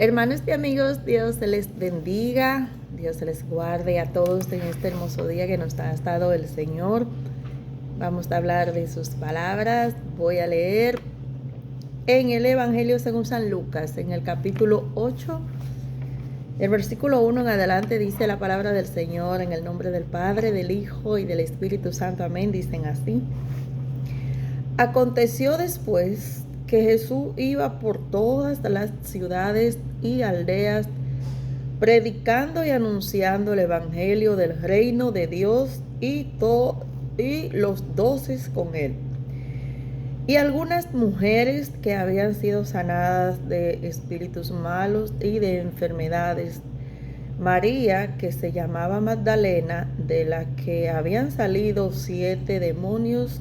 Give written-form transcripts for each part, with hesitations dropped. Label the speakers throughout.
Speaker 1: Hermanos y amigos, Dios se les bendiga, Dios se les guarde a todos en este hermoso día que nos ha dado el Señor. Vamos a hablar de sus palabras. Voy a leer en el Evangelio según San Lucas, en el capítulo 8, el versículo 1 en adelante. Dice la palabra del Señor: en el nombre del Padre, del Hijo y del Espíritu Santo. Amén. Dicen así: aconteció después que Jesús iba por todas las ciudades y aldeas, predicando y anunciando el evangelio del reino de Dios, y los 12 con él. Y algunas mujeres que habían sido sanadas de espíritus malos y de enfermedades. María, que se llamaba Magdalena, de la que habían salido 7 demonios.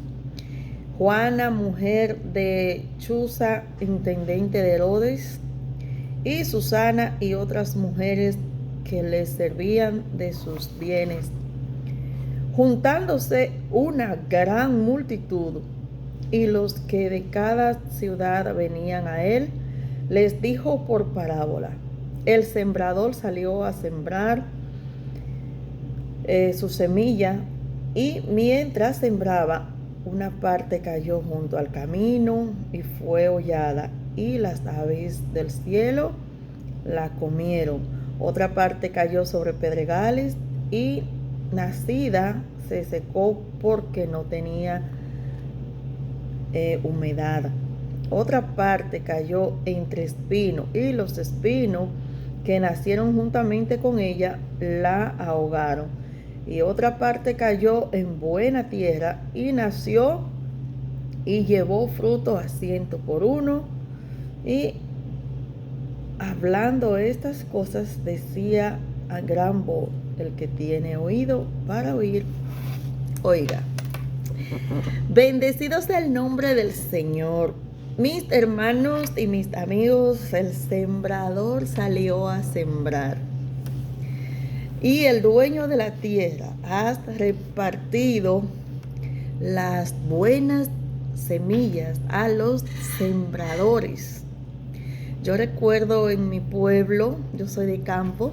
Speaker 1: Juana, mujer de Chuza, intendente de Herodes, y Susana y otras mujeres que les servían de sus bienes. Juntándose una gran multitud, y los que de cada ciudad venían a él, les dijo por parábola: el sembrador salió a sembrar su semilla, y mientras sembraba, una parte cayó junto al camino y fue hollada, y las aves del cielo la comieron. Otra parte cayó sobre pedregales, y nacida se secó porque no tenía humedad. Otra parte cayó entre espinos, y los espinos que nacieron juntamente con ella la ahogaron. Y otra parte cayó en buena tierra, y nació y llevó fruto a 100 por uno. Y hablando estas cosas, decía a gran voz: el que tiene oído para oír, oiga. Bendecido sea el nombre del Señor. Mis hermanos y mis amigos, el sembrador salió a sembrar. Y el dueño de la tierra ha repartido las buenas semillas a los sembradores. Yo recuerdo en mi pueblo, yo soy de campo,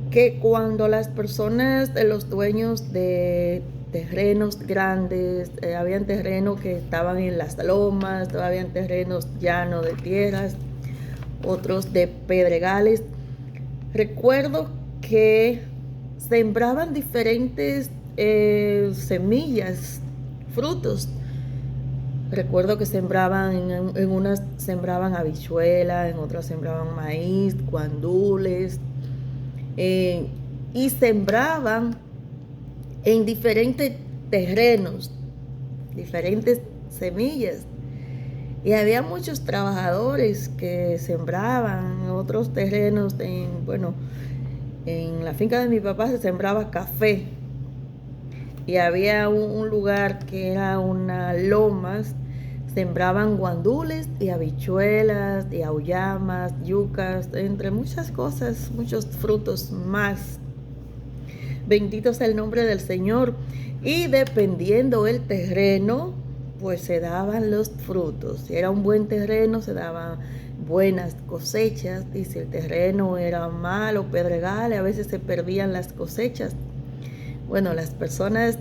Speaker 1: que cuando las personas, los dueños de terrenos grandes, habían terrenos que estaban en las lomas, habían terrenos llanos de tierras, otros de pedregales. Recuerdo que sembraban diferentes semillas, frutos. Recuerdo que sembraban, en unas sembraban habichuelas, en otras sembraban maíz, guandules, y sembraban en diferentes terrenos, diferentes semillas. Y había muchos trabajadores que sembraban otros terrenos. En la finca de mi papá se sembraba café, y había un lugar que era unas lomas, sembraban guandules y habichuelas y auyamas, yucas, entre muchas cosas, muchos frutos más. Bendito sea el nombre del Señor. Y dependiendo el terreno, pues se daban los frutos. Si era un buen terreno, se daban buenas cosechas, y si el terreno era malo, pedregales, a veces se perdían las cosechas. Bueno, las personas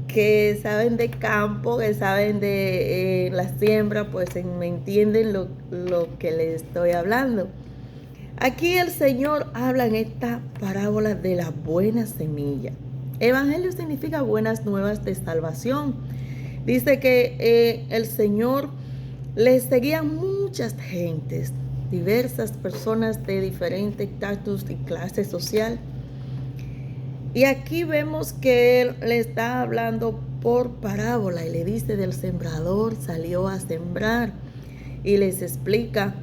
Speaker 1: que saben de campo, que saben de la siembra, pues me entienden lo que les estoy hablando. Aquí el Señor habla en esta parábola de la buena semilla. Evangelio significa buenas nuevas de salvación. Dice que el Señor le seguían muchas gentes, diversas personas de diferentes estatus y clase social. Y aquí vemos que Él le está hablando por parábola, y le dice: del sembrador salió a sembrar, y les explica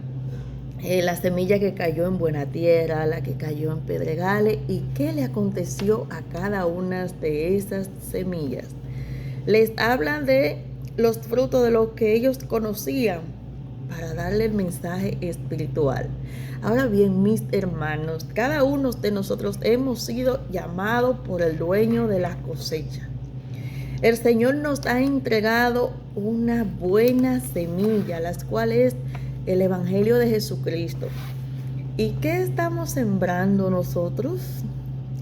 Speaker 1: la semilla que cayó en buena tierra, la que cayó en pedregales, y qué le aconteció a cada una de esas semillas. Les hablan de los frutos de lo que ellos conocían, para darle el mensaje espiritual. Ahora bien, mis hermanos, cada uno de nosotros hemos sido llamados por el dueño de la cosecha. El Señor nos ha entregado una buena semilla, las cuales el Evangelio de Jesucristo. ¿Y qué estamos sembrando nosotros?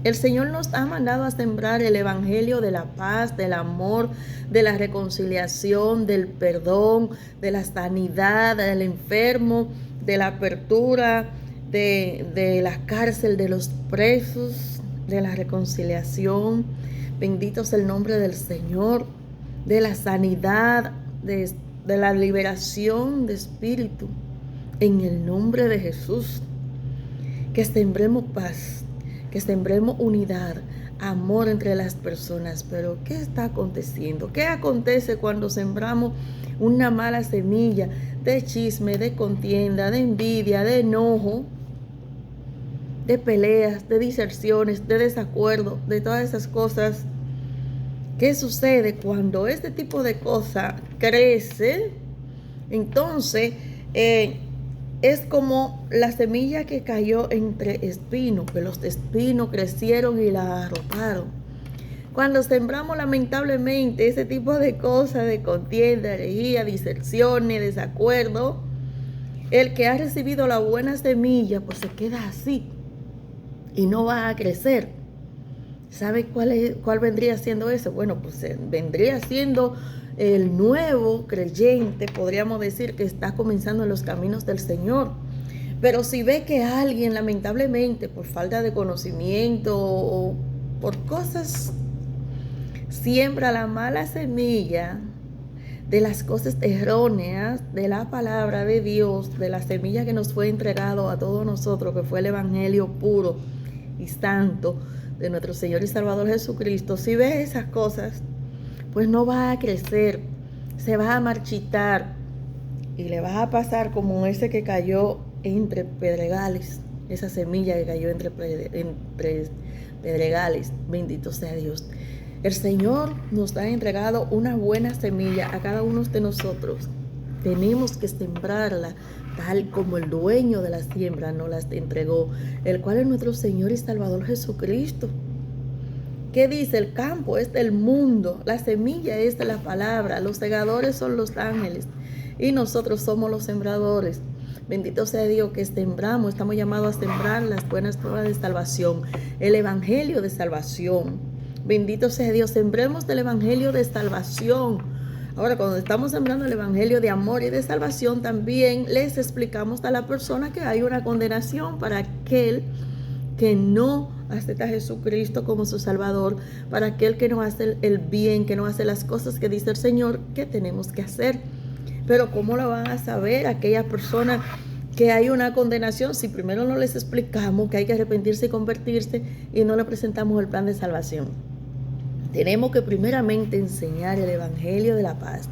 Speaker 1: El Señor nos ha mandado a sembrar el evangelio de la paz, del amor, de la reconciliación, del perdón, de la sanidad del enfermo, de la apertura de la cárcel de los presos, de la reconciliación. Bendito es el nombre del Señor, de la sanidad, de la liberación de espíritu. En el nombre de Jesús, que sembremos paz, que sembremos unidad, amor entre las personas. Pero ¿qué está aconteciendo? ¿Qué acontece cuando sembramos una mala semilla de chisme, de contienda, de envidia, de enojo, de peleas, de diserciones, de desacuerdo, de todas esas cosas? ¿Qué sucede cuando este tipo de cosas crece? Entonces, es como la semilla que cayó entre espinos, que los espinos crecieron y la arroparon. Cuando sembramos lamentablemente ese tipo de cosas, de contienda, herejía, diserciones, desacuerdo, el que ha recibido la buena semilla, pues se queda así y no va a crecer. ¿Sabe cuál vendría siendo eso? Bueno, pues vendría siendo el nuevo creyente, podríamos decir, que está comenzando en los caminos del Señor. Pero si ve que alguien, lamentablemente, por falta de conocimiento o por cosas, siembra la mala semilla de las cosas erróneas de la palabra de Dios, de la semilla que nos fue entregado a todos nosotros, que fue el evangelio puro y santo de nuestro Señor y Salvador Jesucristo, si ve esas cosas, pues no va a crecer, se va a marchitar y le va a pasar como ese que cayó entre pedregales, esa semilla que cayó entre pedregales. Bendito sea Dios. El Señor nos ha entregado una buena semilla a cada uno de nosotros. Tenemos que sembrarla tal como el dueño de la siembra nos las entregó, el cual es nuestro Señor y Salvador Jesucristo. ¿Qué dice? El campo es del mundo, la semilla es de la palabra, los segadores son los ángeles y nosotros somos los sembradores. Bendito sea Dios que sembramos, estamos llamados a sembrar las buenas nuevas de salvación, el evangelio de salvación. Bendito sea Dios, sembremos del evangelio de salvación. Ahora, cuando estamos sembrando el evangelio de amor y de salvación, también les explicamos a la persona que hay una condenación para aquel que no acepta a Jesucristo como su Salvador, para aquel que no hace el bien, que no hace las cosas que dice el Señor que tenemos que hacer. Pero ¿cómo lo van a saber aquellas personas que hay una condenación si primero no les explicamos que hay que arrepentirse y convertirse y no le presentamos el plan de salvación? Tenemos que primeramente enseñar el evangelio de la paz,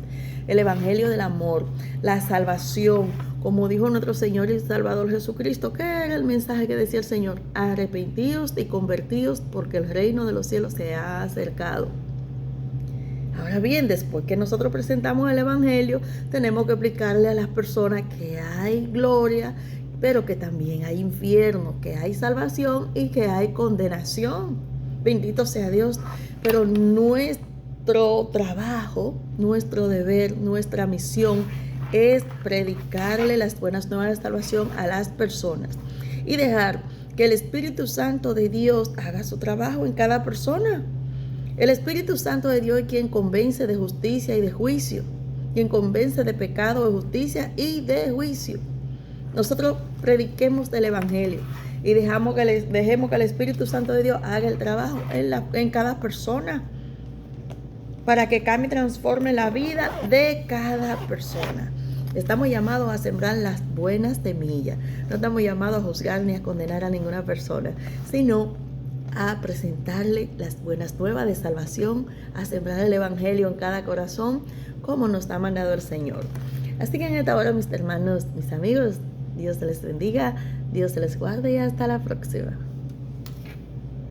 Speaker 1: el evangelio del amor, la salvación, como dijo nuestro Señor y Salvador Jesucristo. ¿Qué era el mensaje que decía el Señor? Arrepentíos y convertíos porque el reino de los cielos se ha acercado. Ahora bien, después que nosotros presentamos el evangelio, tenemos que explicarle a las personas que hay gloria, pero que también hay infierno, que hay salvación y que hay condenación. Bendito sea Dios. Pero nuestro trabajo, nuestro deber, nuestra misión es predicarle las buenas nuevas de salvación a las personas y dejar que el Espíritu Santo de Dios haga su trabajo en cada persona. El Espíritu Santo de Dios es quien convence de justicia y de juicio, quien convence de pecado, de justicia y de juicio. Nosotros prediquemos del evangelio y dejemos que el Espíritu Santo de Dios haga el trabajo en cada persona, para que cambie y transforme la vida de cada persona. Estamos llamados a sembrar las buenas semillas. No estamos llamados a juzgar ni a condenar a ninguna persona, sino a presentarle las buenas nuevas de salvación, a sembrar el evangelio en cada corazón, como nos ha mandado el Señor. Así que en esta hora, mis hermanos, mis amigos, Dios les bendiga, Dios les guarde y hasta la próxima.